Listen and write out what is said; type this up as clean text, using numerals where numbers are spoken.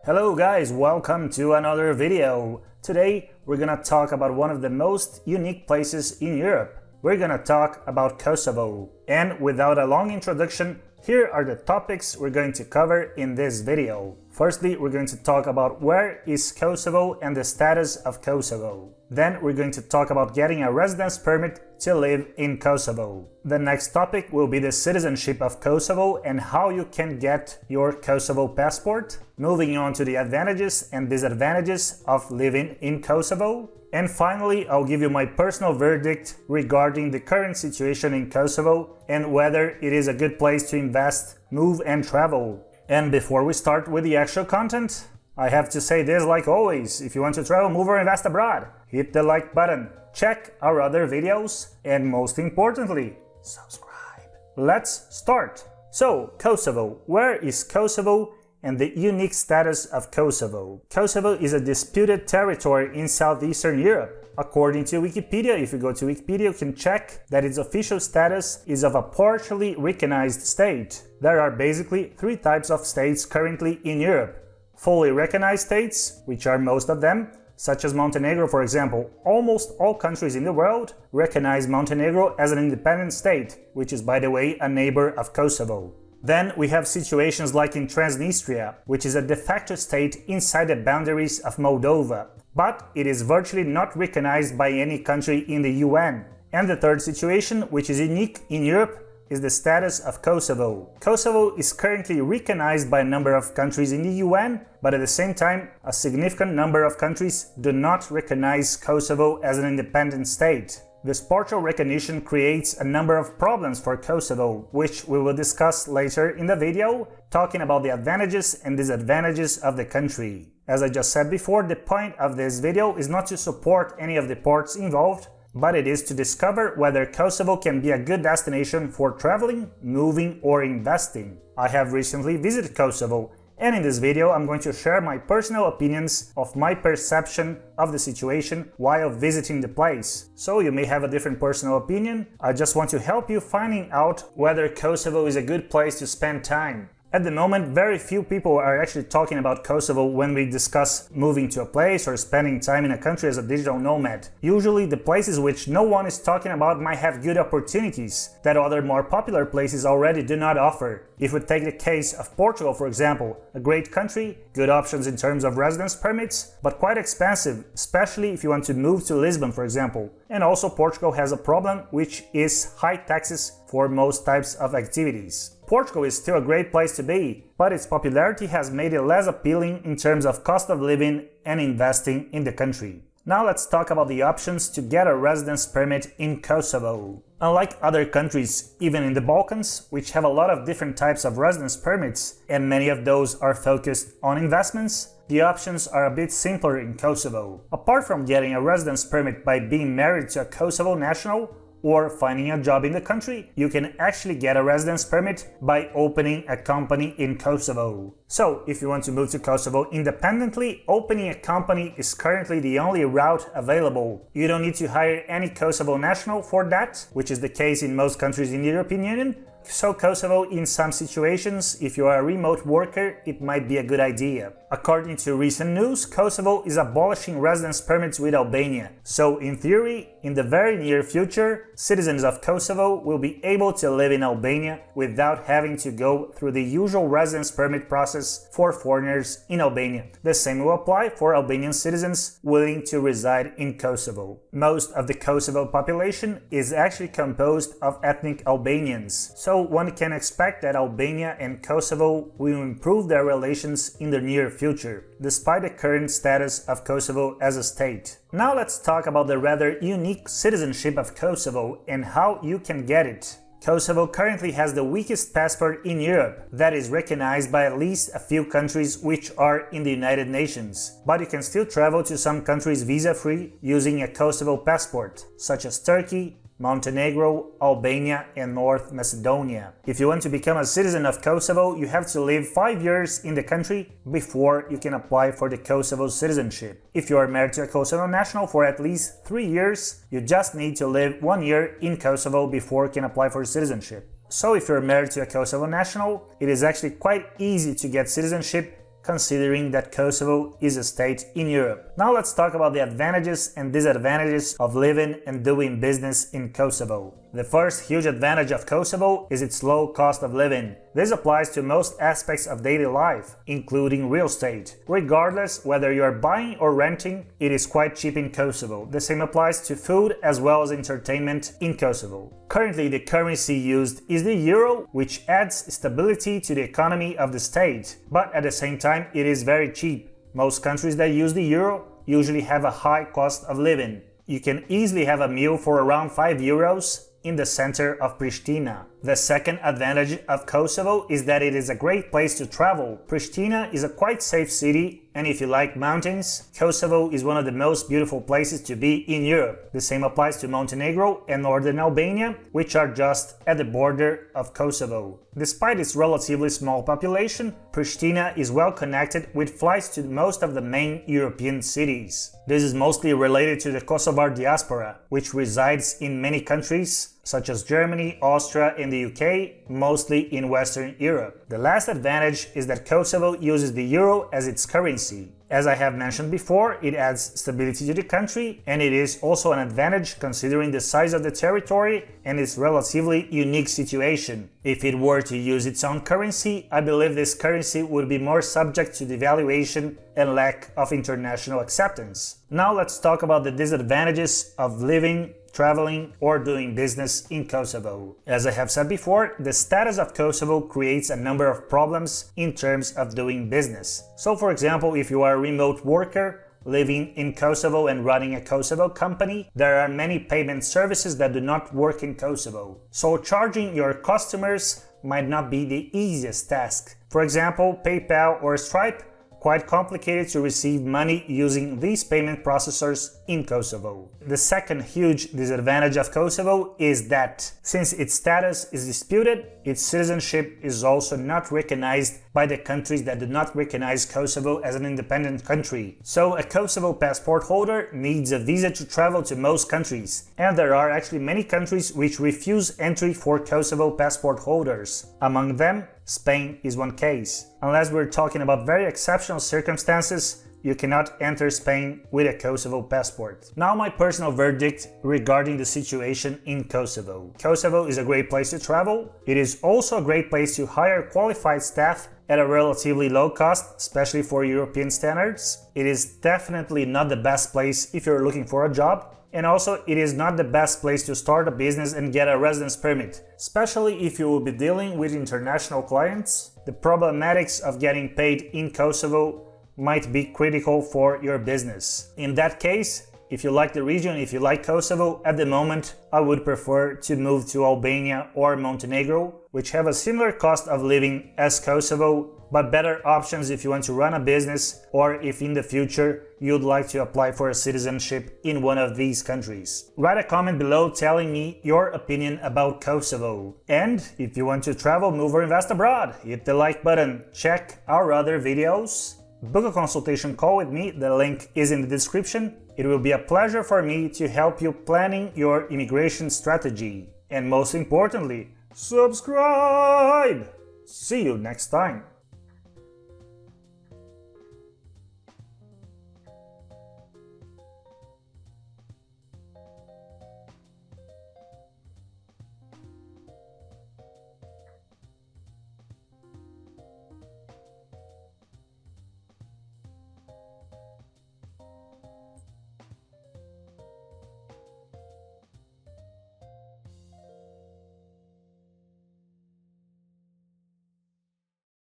Hello guys, welcome to another video. Today we're gonna talk about one of the most unique places in Europe. We're gonna talk about Kosovo. And without a long introduction, here are the topics we're going to cover in this video. Firstly, we're going to talk about where is Kosovo and the status of Kosovo. Then we're going to talk about getting a residence permit to live in Kosovo. The next topic will be the citizenship of Kosovo and how you can get your Kosovo passport. Moving on to the advantages and disadvantages of living in Kosovo. And finally, I'll give you my personal verdict regarding the current situation in Kosovo and whether it is a good place to invest, move and travel. And before we start with the actual content, I have to say this like always: if you want to travel, move or invest abroad, hit the like button, check our other videos, and most importantly, subscribe. Let's start. So, Kosovo. Where is Kosovo and the unique status of Kosovo? Kosovo is a disputed territory in Southeastern Europe. According to Wikipedia, if you go to Wikipedia, you can check that its official status is of a partially recognized state. There are basically three types of states currently in Europe. Fully recognized states, which are most of them, such as Montenegro, for example. Almost all countries in the world recognize Montenegro as an independent state, which is, by the way, a neighbor of Kosovo. Then we have situations like in Transnistria, which is a de facto state inside the boundaries of Moldova, but it is virtually not recognized by any country in the UN. And the third situation, which is unique in Europe, is the status of Kosovo. Kosovo is currently recognized by a number of countries in the UN, but at the same time, a significant number of countries do not recognize Kosovo as an independent state. This partial recognition creates a number of problems for Kosovo, which we will discuss later in the video, talking about the advantages and disadvantages of the country. As I just said before, the point of this video is not to support any of the parts involved, but it is to discover whether Kosovo can be a good destination for traveling, moving or investing. I have recently visited Kosovo, and in this video I'm going to share my personal opinions of my perception of the situation while visiting the place. So you may have a different personal opinion. I just want to help you finding out whether Kosovo is a good place to spend time. At the moment, very few people are actually talking about Kosovo when we discuss moving to a place or spending time in a country as a digital nomad. Usually the places which no one is talking about might have good opportunities that other more popular places already do not offer. If we take the case of Portugal, for example, a great country, good options in terms of residence permits, but quite expensive, especially if you want to move to Lisbon, for example. And also Portugal has a problem, which is high taxes for most types of activities. Portugal is still a great place to be, but its popularity has made it less appealing in terms of cost of living and investing in the country. Now let's talk about the options to get a residence permit in Kosovo. Unlike other countries, even in the Balkans, which have a lot of different types of residence permits, and many of those are focused on investments, the options are a bit simpler in Kosovo. Apart from getting a residence permit by being married to a Kosovo national, or finding a job in the country, you can actually get a residence permit by opening a company in Kosovo. So, if you want to move to Kosovo independently, opening a company is currently the only route available. You don't need to hire any Kosovo national for that, which is the case in most countries in the European Union. So Kosovo, in some situations, if you are a remote worker, it might be a good idea. According to recent news, Kosovo is abolishing residence permits with Albania. So in theory, in the very near future, citizens of Kosovo will be able to live in Albania without having to go through the usual residence permit process for foreigners in Albania. The same will apply for Albanian citizens willing to reside in Kosovo. Most of the Kosovo population is actually composed of ethnic Albanians. So one can expect that Albania and Kosovo will improve their relations in the near future, despite the current status of Kosovo as a state. Now let's talk about the rather unique citizenship of Kosovo and how you can get it. Kosovo currently has the weakest passport in Europe that is recognized by at least a few countries which are in the United Nations. But you can still travel to some countries visa-free using a Kosovo passport, such as Turkey, Montenegro, Albania and North Macedonia. If you want to become a citizen of Kosovo, you have to live 5 years in the country before you can apply for the Kosovo citizenship. If you are married to a Kosovo national for at least 3 years, you just need to live 1 year in Kosovo before you can apply for citizenship. So if you're married to a Kosovo national, it is actually quite easy to get citizenship considering that Kosovo is a state in Europe. Now let's talk about the advantages and disadvantages of living and doing business in Kosovo. The first huge advantage of Kosovo is its low cost of living. This applies to most aspects of daily life, including real estate. Regardless whether you are buying or renting, it is quite cheap in Kosovo. The same applies to food as well as entertainment in Kosovo. Currently, the currency used is the euro, which adds stability to the economy of the state, but at the same time it is very cheap. Most countries that use the euro usually have a high cost of living. You can easily have a meal for around 5 euros in the center of Pristina. The second advantage of Kosovo is that it is a great place to travel. Pristina is a quite safe city, and if you like mountains, Kosovo is one of the most beautiful places to be in Europe. The same applies to Montenegro and northern Albania, which are just at the border of Kosovo. Despite its relatively small population, Pristina is well connected with flights to most of the main European cities. This is mostly related to the Kosovar diaspora, which resides in many countries such as Germany, Austria, and the UK, mostly in Western Europe. The last advantage is that Kosovo uses the euro as its currency. As I have mentioned before, it adds stability to the country, and it is also an advantage considering the size of the territory and its relatively unique situation. If it were to use its own currency, I believe this currency would be more subject to devaluation and lack of international acceptance. Now let's talk about the disadvantages of living, traveling, or doing business in Kosovo. As I have said before, the status of Kosovo creates a number of problems in terms of doing business. So for example, if you are a remote worker living in Kosovo and running a Kosovo company, there are many payment services that do not work in Kosovo. So charging your customers might not be the easiest task. For example, PayPal or Stripe, quite complicated to receive money using these payment processors in Kosovo. The second huge disadvantage of Kosovo is that, since its status is disputed, its citizenship is also not recognized by the countries that do not recognize Kosovo as an independent country. So a Kosovo passport holder needs a visa to travel to most countries, and there are actually many countries which refuse entry for Kosovo passport holders. Among them, Spain is one case. Unless we're talking about very exceptional circumstances, you cannot enter Spain with a Kosovo passport. Now my personal verdict regarding the situation in Kosovo. Kosovo is a great place to travel. It is also a great place to hire qualified staff at a relatively low cost, especially for European standards. It is definitely not the best place if you're looking for a job. And also, it is not the best place to start a business and get a residence permit, especially if you will be dealing with international clients. The problematics of getting paid in Kosovo might be critical for your business. In that case, if you like the region, if you like Kosovo, at the moment, I would prefer to move to Albania or Montenegro, which have a similar cost of living as Kosovo, but better options if you want to run a business or if in the future you'd like to apply for a citizenship in one of these countries. Write a comment below telling me your opinion about Kosovo. And if you want to travel, move or invest abroad, hit the like button, check our other videos, book a consultation call with me, the link is in the description. It will be a pleasure for me to help you planning your immigration strategy. And most importantly, subscribe! See you next time!